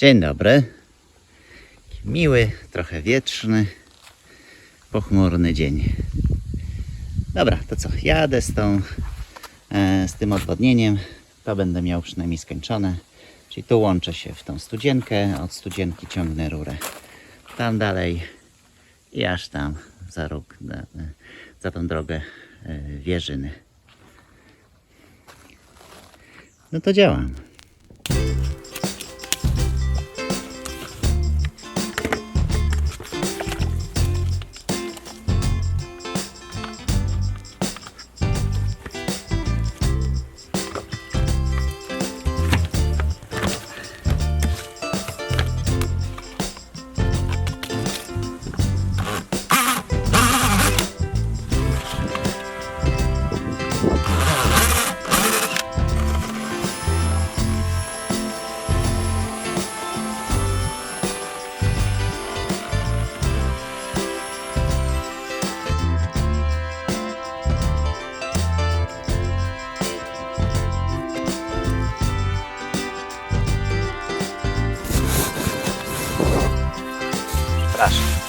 Dzień dobry. Miły, trochę wietrzny, pochmurny dzień. Dobra, to co? Jadę z tym odwodnieniem. To będę miał przynajmniej skończone. Czyli tu łączę się w tą studzienkę. Od studzienki ciągnę rurę tam dalej i aż tam za róg, za tą drogę Wierzyny. No to działam. Przepraszam.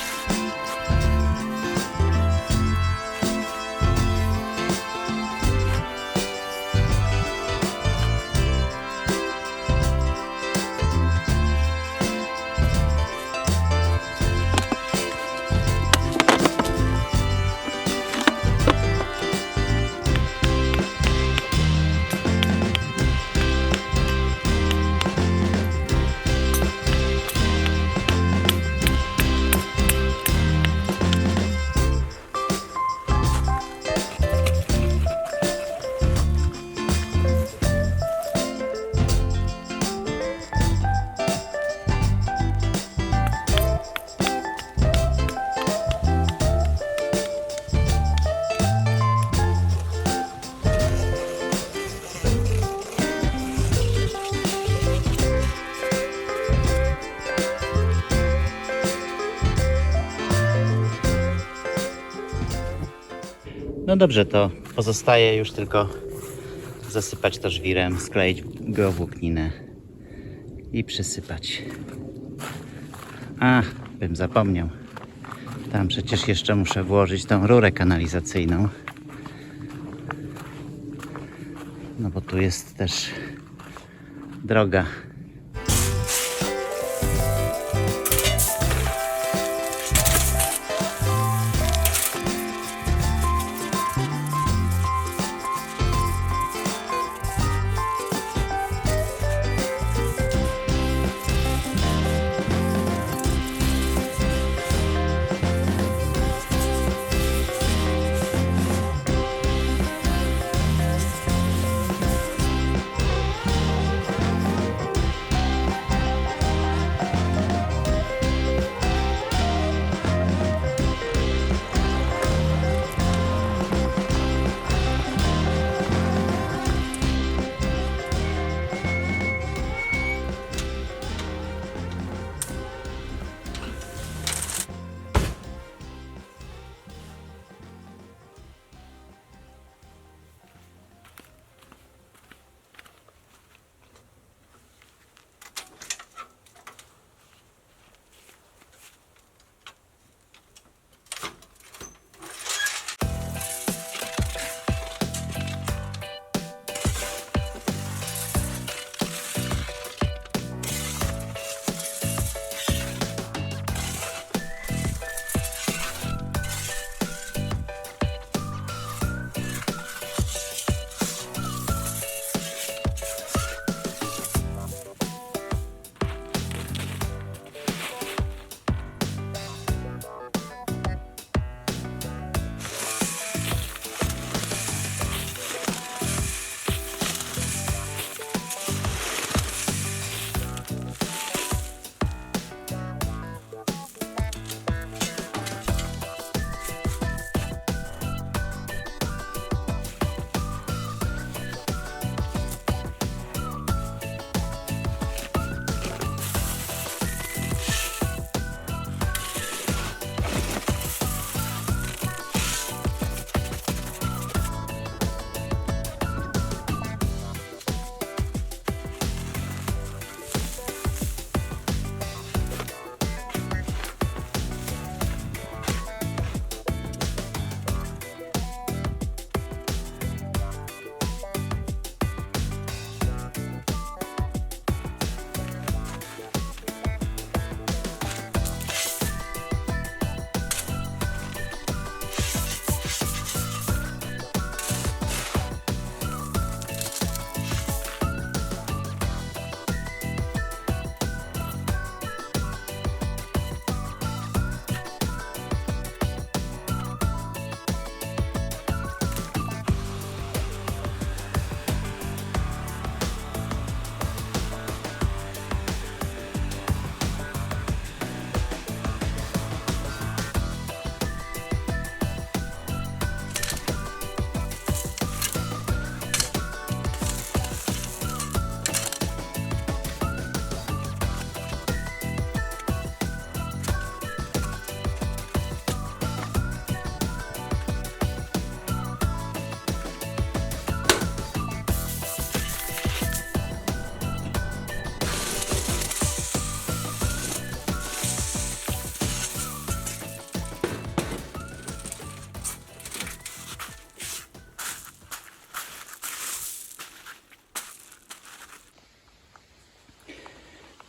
No dobrze, to pozostaje już tylko zasypać to żwirem, skleić geowłókninę i przysypać. A, bym zapomniał. Tam przecież jeszcze muszę włożyć tą rurę kanalizacyjną. No bo tu jest też droga.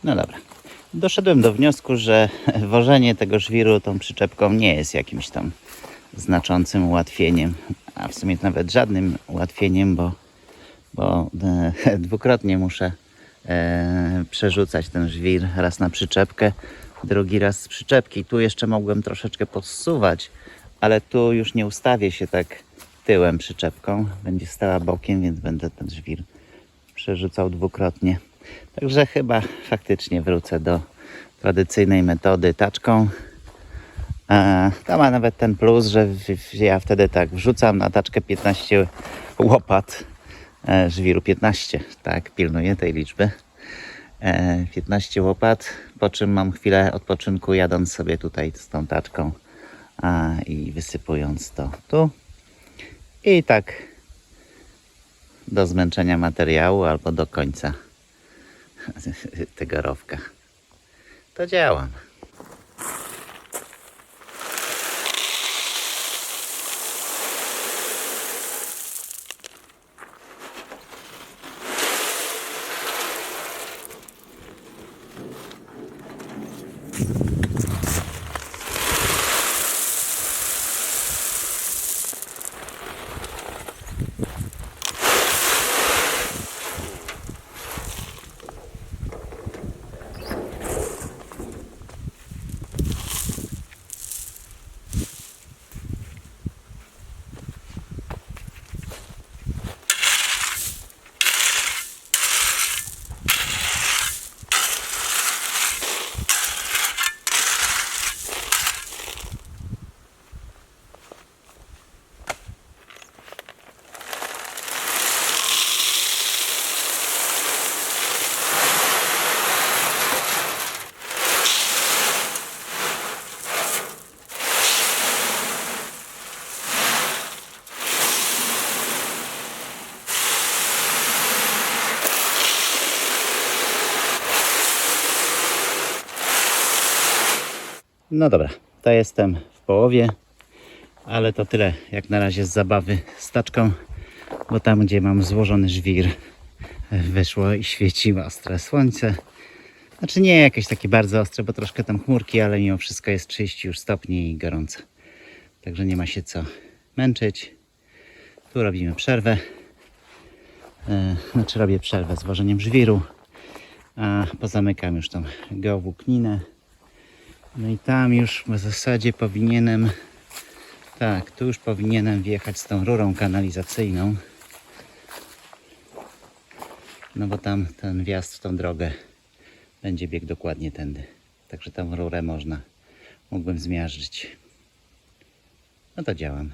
No dobra. Doszedłem do wniosku, że wożenie tego żwiru tą przyczepką nie jest jakimś tam znaczącym ułatwieniem, a w sumie nawet żadnym ułatwieniem, bo dwukrotnie muszę przerzucać ten żwir, raz na przyczepkę, drugi raz z przyczepki. Tu jeszcze mogłem troszeczkę podsuwać, ale tu już nie ustawię się tak tyłem przyczepką, będzie stała bokiem, więc będę ten żwir przerzucał dwukrotnie. Także chyba faktycznie wrócę do tradycyjnej metody taczką. To ma nawet ten plus, że ja wtedy tak wrzucam na taczkę 15 łopat żwiru, 15, tak, pilnuję tej liczby. 15 łopat, po czym mam chwilę odpoczynku, jadąc sobie tutaj z tą taczką i wysypując to tu. I tak do zmęczenia materiału albo do końca tego rowka. To działam. No dobra, to jestem w połowie, ale to tyle jak na razie z zabawy z taczką, bo tam, gdzie mam złożony żwir, wyszło i świeci ostre słońce. Znaczy nie jakieś takie bardzo ostre, bo troszkę tam chmurki, ale mimo wszystko jest 30 już stopni i gorąco. Także nie ma się co męczyć. Tu robimy przerwę. Znaczy robię przerwę z wożeniem żwiru, a pozamykam już tą geowłókninę. No i tam już w zasadzie powinienem, tak, tu już powinienem wjechać z tą rurą kanalizacyjną. No bo tam ten wjazd w tą drogę będzie biegł dokładnie tędy. Także tą rurę mógłbym zmiażdżyć. No to działam.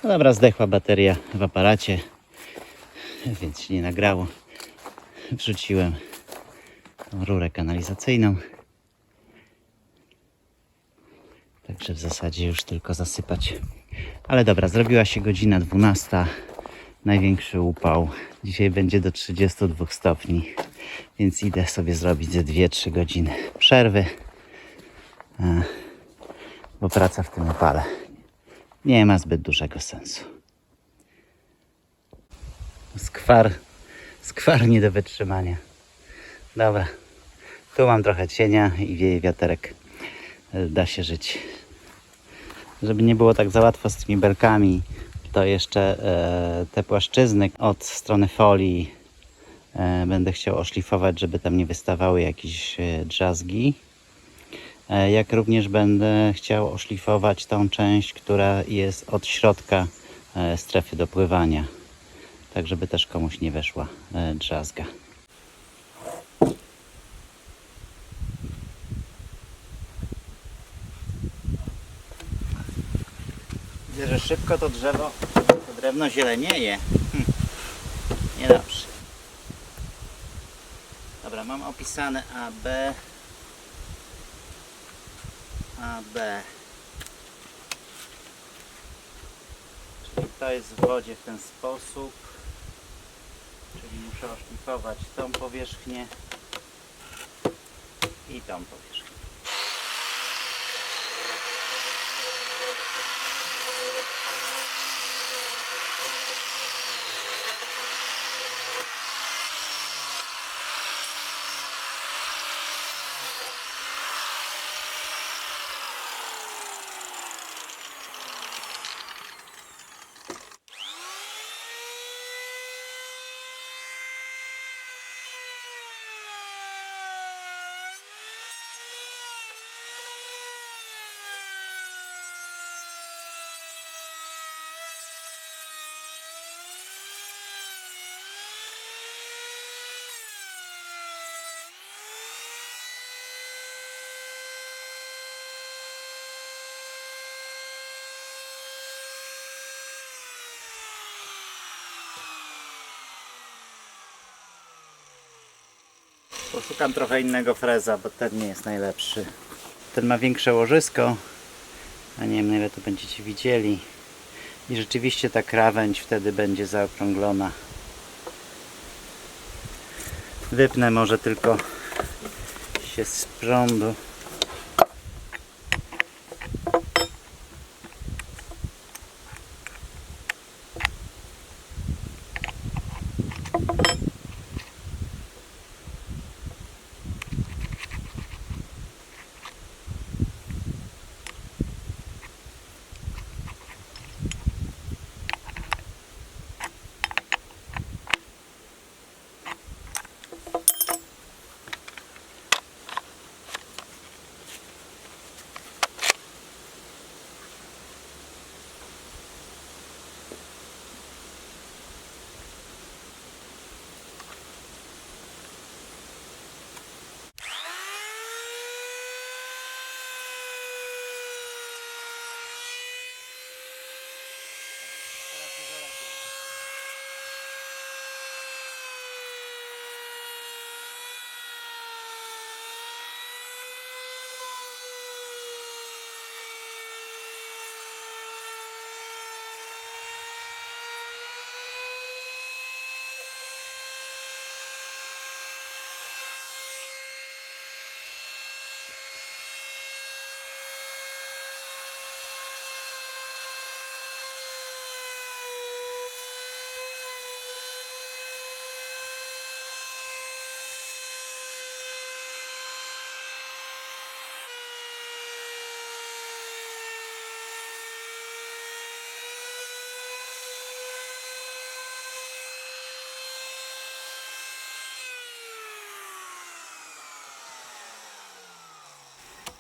No dobra, zdechła bateria w aparacie, więc się nie nagrało. Wrzuciłem tą rurę kanalizacyjną. Także w zasadzie już tylko zasypać. Ale dobra, zrobiła się godzina 12. Największy upał. Dzisiaj będzie do 32 stopni. Więc idę sobie zrobić ze 2-3 godziny przerwy. Bo praca w tym upale nie ma zbyt dużego sensu. Skwar nie do wytrzymania. Dobra, tu mam trochę cienia i wieje wiaterek. Da się żyć. Żeby nie było tak za łatwo z tymi belkami, to jeszcze te płaszczyzny od strony folii będę chciał oszlifować, żeby tam nie wystawały jakieś drzazgi. Jak również będę chciał oszlifować tą część, która jest od środka strefy do pływania, tak żeby też komuś nie weszła drzazga. Widzę, że szybko to drewno zielenieje. Niedobrze. Dobra, mam opisane A, B. AB. Czyli to jest w wodzie w ten sposób. Czyli muszę oszlifować tą powierzchnię i tą powierzchnię. Poszukam trochę innego freza, bo ten nie jest najlepszy. Ten ma większe łożysko, a nie wiem, na ile to będziecie widzieli. I rzeczywiście ta krawędź wtedy będzie zaokrąglona. Wypnę może tylko się z prądu.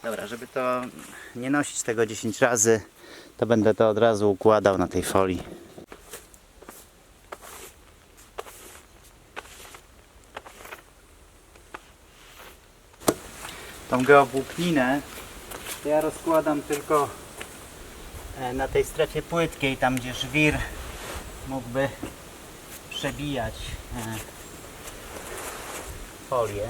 Dobra, żeby to nie nosić tego 10 razy, to będę to od razu układał na tej folii. Tą geobłupninę to ja rozkładam tylko na tej strefie płytkiej, tam gdzie żwir mógłby przebijać folię.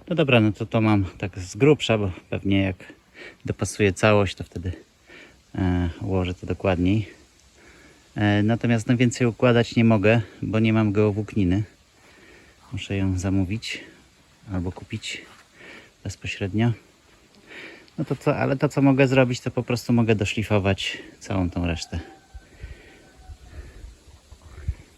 No dobra, no to mam tak z grubsza, bo pewnie jak dopasuję całość, to wtedy ułożę to dokładniej. Natomiast no więcej układać nie mogę, bo nie mam geowłókniny. Muszę ją zamówić albo kupić bezpośrednio. No to co, ale to co mogę zrobić, to po prostu mogę doszlifować całą tą resztę.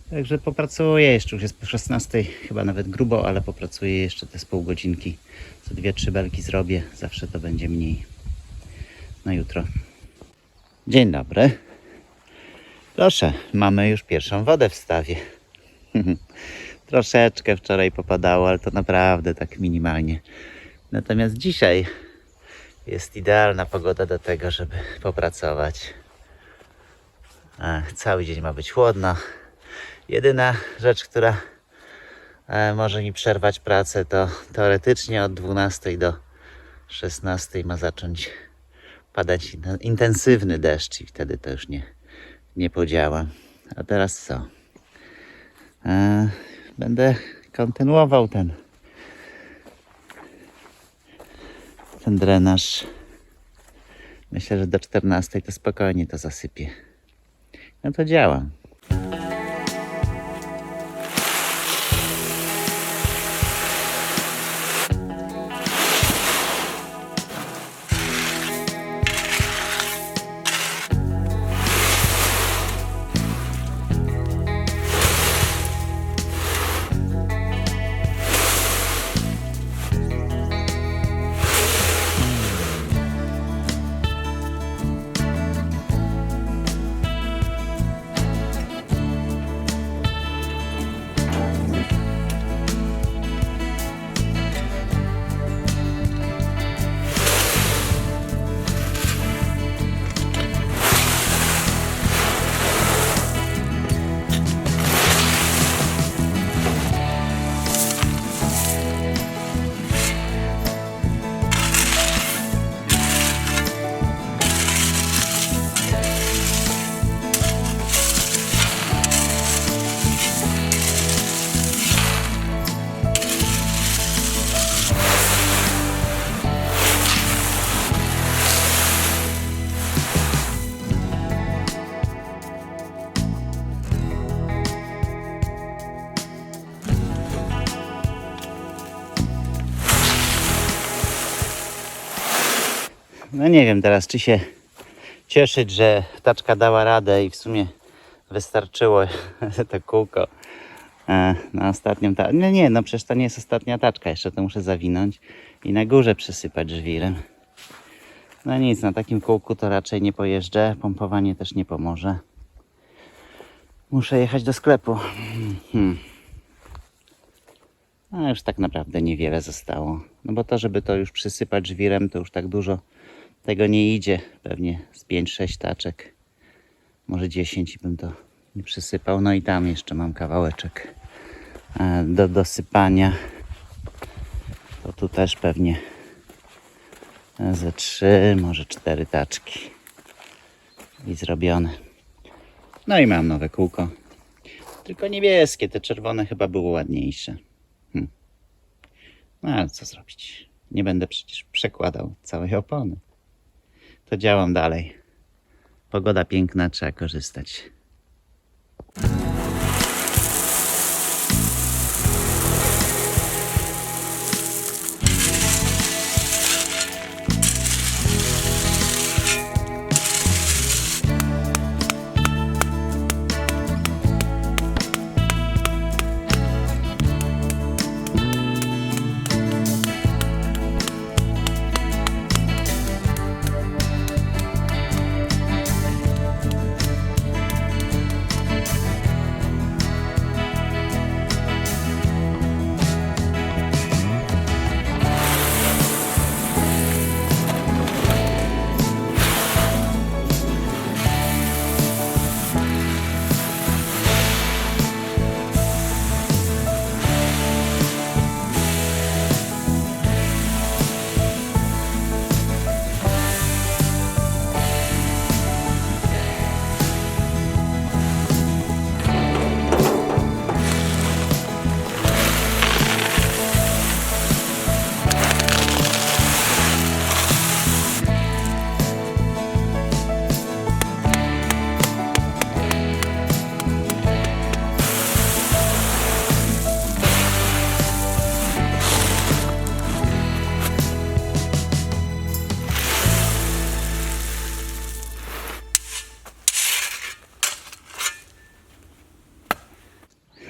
Także popracuję jeszcze, już jest po 16, chyba nawet grubo, ale popracuję jeszcze te z pół godzinki. Co 2-3 belki zrobię, zawsze to będzie mniej. Na jutro. Dzień dobry. Proszę, mamy już pierwszą wodę w stawie. Troszeczkę wczoraj popadało, ale to naprawdę tak minimalnie. Natomiast dzisiaj jest idealna pogoda do tego, żeby popracować. Cały dzień ma być chłodno. Jedyna rzecz, która może mi przerwać pracę, to teoretycznie od 12 do 16 ma zacząć padać intensywny deszcz i wtedy to już nie podziała. A teraz co? Będę kontynuował ten drenaż. Myślę, że do 14 to spokojnie to zasypię. No to działam. No nie wiem teraz, czy się cieszyć, że taczka dała radę i w sumie wystarczyło to kółko na ostatnią taczkę. Nie, no przecież to nie jest ostatnia taczka, jeszcze to muszę zawinąć i na górze przysypać żwirem. No nic, na takim kółku to raczej nie pojeżdżę, pompowanie też nie pomoże. Muszę jechać do sklepu. No już tak naprawdę niewiele zostało. No bo to, żeby to już przysypać żwirem, to już tak dużo tego nie idzie. Pewnie z 5-6 taczek, może 10 bym to nie przysypał. No i tam jeszcze mam kawałeczek do dosypania. To tu też pewnie ze 3, może 4 taczki i zrobione. No i mam nowe kółko. Tylko niebieskie, te czerwone chyba były ładniejsze. No ale co zrobić? Nie będę przecież przekładał całej opony. To działam dalej. Pogoda piękna, trzeba korzystać.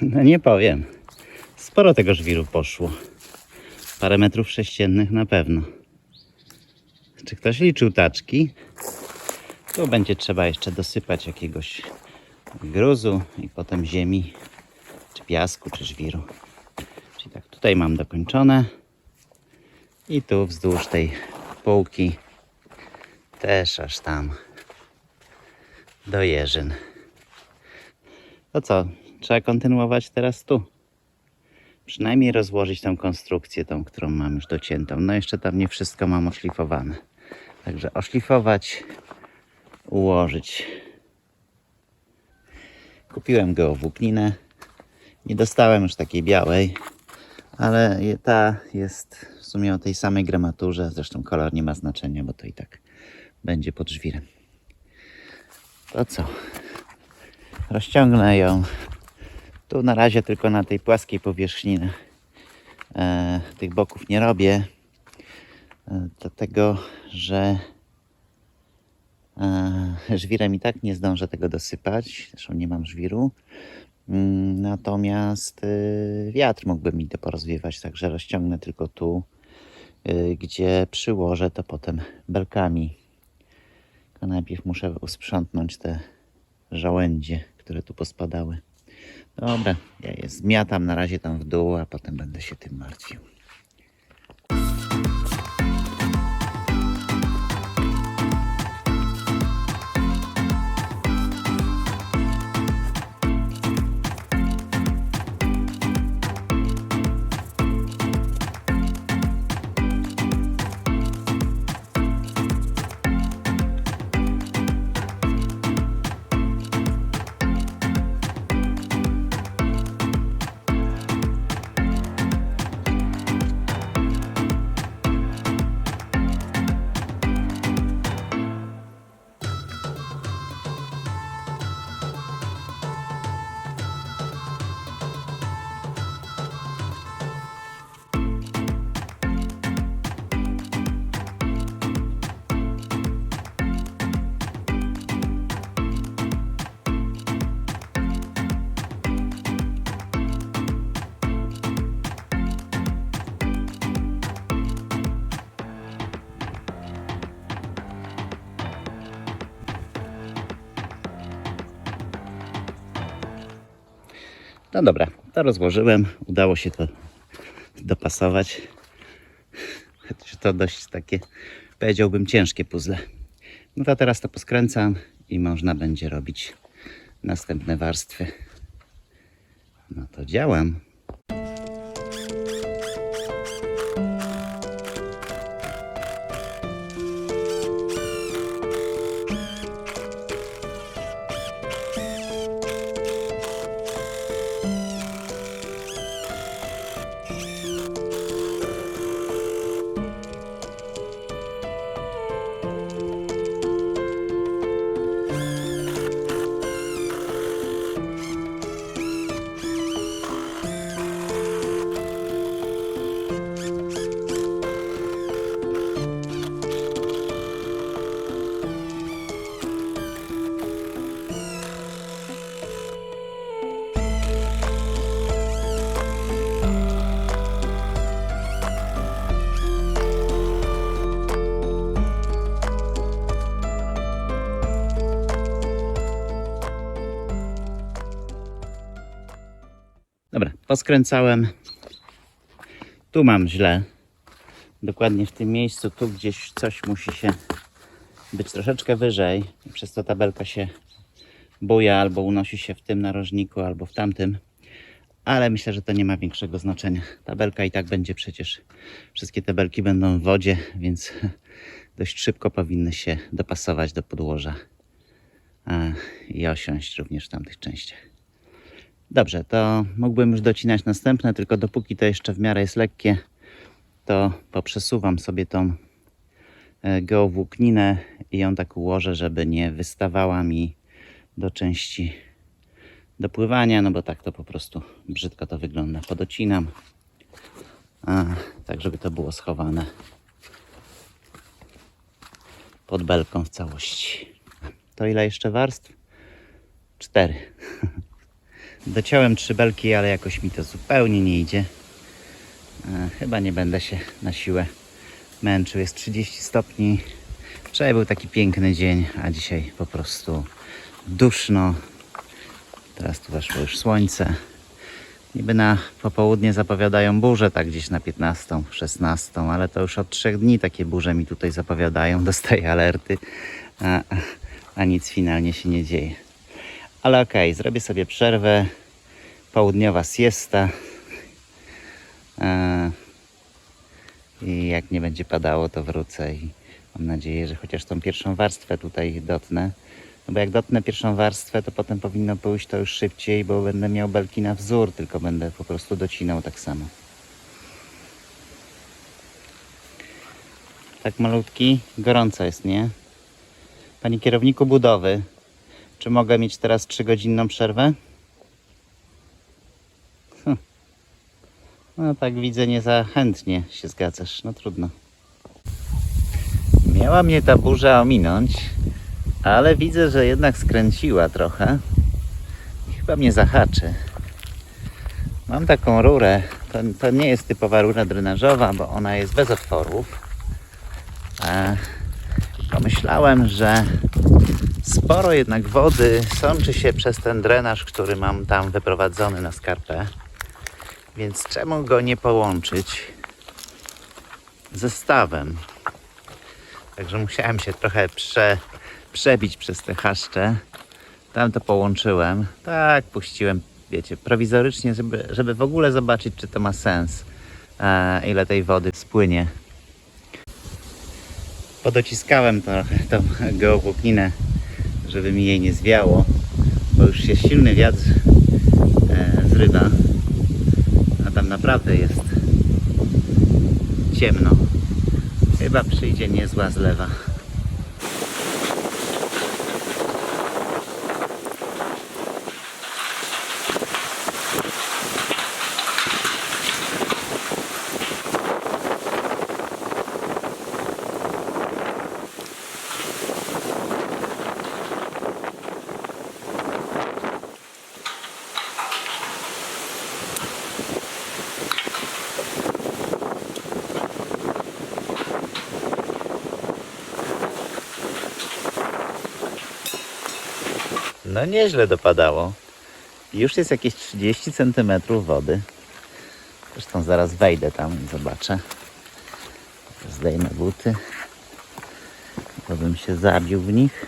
No nie powiem. Sporo tego żwiru poszło. Parę metrów sześciennych na pewno. Czy ktoś liczył taczki? Tu będzie trzeba jeszcze dosypać jakiegoś gruzu i potem ziemi, czy piasku, czy żwiru. Czyli tak, tutaj mam dokończone. I tu wzdłuż tej półki też aż tam do jeżyn. To co? Trzeba kontynuować teraz tu. Przynajmniej rozłożyć tą konstrukcję, tą, którą mam już dociętą. No jeszcze tam nie wszystko mam oszlifowane. Także oszlifować, ułożyć. Kupiłem geowłókninę. Nie dostałem już takiej białej, ale ta jest w sumie o tej samej gramaturze. Zresztą kolor nie ma znaczenia, bo to i tak będzie pod żwirem. To co? Rozciągnę ją. Tu na razie tylko na tej płaskiej powierzchni tych boków nie robię. Dlatego, że żwirem i tak nie zdążę tego dosypać. Zresztą nie mam żwiru. Natomiast wiatr mógłby mi to porozwiewać. Także rozciągnę tylko tu, gdzie przyłożę to potem belkami. Tylko najpierw muszę usprzątnąć te żołędzie, które tu pospadały. Dobra, ja je zmiatam na razie tam w dół, a potem będę się tym martwił. No dobra, to rozłożyłem. Udało się to dopasować. Chociaż to dość takie, powiedziałbym, ciężkie puzzle. No to teraz to poskręcam i można będzie robić następne warstwy. No to działam. Dobra, poskręcałem. Tu mam źle. Dokładnie w tym miejscu, tu gdzieś coś musi się być troszeczkę wyżej. Przez to tabelka się buja albo unosi się w tym narożniku, albo w tamtym. Ale myślę, że to nie ma większego znaczenia. Tabelka i tak będzie przecież, wszystkie te belki będą w wodzie, więc dość szybko powinny się dopasować do podłoża i osiąść również w tamtych częściach. Dobrze, to mógłbym już docinać następne, tylko dopóki to jeszcze w miarę jest lekkie, to poprzesuwam sobie tą geowłókninę i ją tak ułożę, żeby nie wystawała mi do części dopływania, no bo tak to po prostu brzydko to wygląda. Podocinam, tak żeby to było schowane pod belką w całości. To ile jeszcze warstw? 4. Dociąłem 3 belki, ale jakoś mi to zupełnie nie idzie. Chyba nie będę się na siłę męczył. Jest 30 stopni. Wczoraj był taki piękny dzień, a dzisiaj po prostu duszno. Teraz tu weszło już słońce. Niby na popołudnie zapowiadają burze, tak gdzieś na 15, 16, ale to już od 3 dni takie burze mi tutaj zapowiadają. Dostaję alerty, a nic finalnie się nie dzieje. Ale okej, zrobię sobie przerwę. Południowa siesta. I jak nie będzie padało, to wrócę i mam nadzieję, że chociaż tą pierwszą warstwę tutaj dotnę. No bo jak dotnę pierwszą warstwę, to potem powinno pójść to już szybciej, bo będę miał belki na wzór, tylko będę po prostu docinał tak samo. Tak malutki, gorąco jest, nie? Panie kierowniku budowy, czy mogę mieć teraz 3-godzinną przerwę? No tak widzę, nie za chętnie się zgadzasz, no trudno. Miała mnie ta burza ominąć, ale widzę, że jednak skręciła trochę i chyba mnie zahaczy. Mam taką rurę, to nie jest typowa rura drenażowa, bo ona jest bez otworów. Pomyślałem, że sporo jednak wody sączy się przez ten drenaż, który mam tam wyprowadzony na skarpę. Więc czemu go nie połączyć ze stawem? Także musiałem się trochę przebić przez te chaszcze. Tam to połączyłem. Tak, puściłem, wiecie, prowizorycznie, żeby w ogóle zobaczyć, czy to ma sens. Ile tej wody spłynie. Podociskałem trochę tą geowłókninę, żeby mi jej nie zwiało, bo już się silny wiatr zrywa. A tam naprawdę jest ciemno. Chyba przyjdzie niezła zlewa. No nieźle dopadało. Już jest jakieś 30 cm wody. Zresztą zaraz wejdę tam i zobaczę. Zdejmę buty, bo bym się zabił w nich.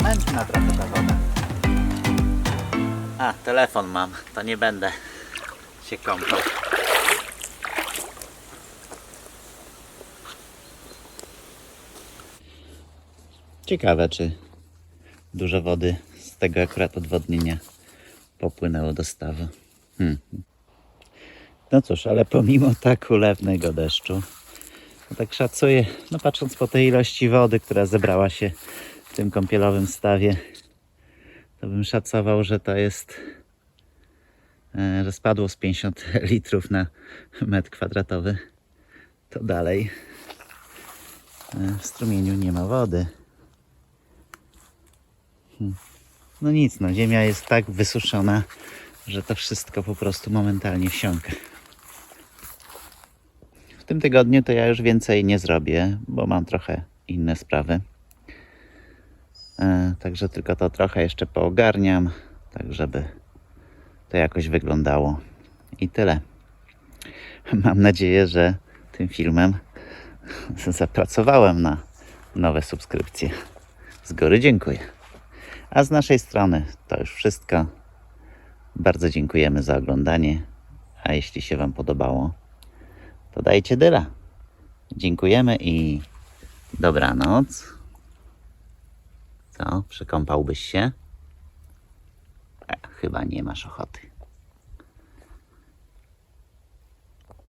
Mętna trochę ta woda. A, telefon mam, to nie będę się kąpał. Ciekawe, czy dużo wody z tego akurat odwodnienia popłynęło do stawu. No cóż, ale pomimo tak ulewnego deszczu, to tak szacuję, no patrząc po tej ilości wody, która zebrała się w tym kąpielowym stawie, to bym szacował, że to jest, że spadło z 50 litrów na metr kwadratowy. To dalej w strumieniu nie ma wody. No nic, no ziemia jest tak wysuszona, że to wszystko po prostu momentalnie wsiąka. W tym tygodniu to ja już więcej nie zrobię, bo mam trochę inne sprawy. Także tylko to trochę jeszcze poogarniam, tak żeby to jakoś wyglądało. I tyle. Mam nadzieję, że tym filmem zapracowałem na nowe subskrypcje. Z góry dziękuję. A z naszej strony to już wszystko. Bardzo dziękujemy za oglądanie. A jeśli się Wam podobało, to dajcie dyla. Dziękujemy i dobranoc. Co? Przekąpałbyś się? Chyba nie masz ochoty.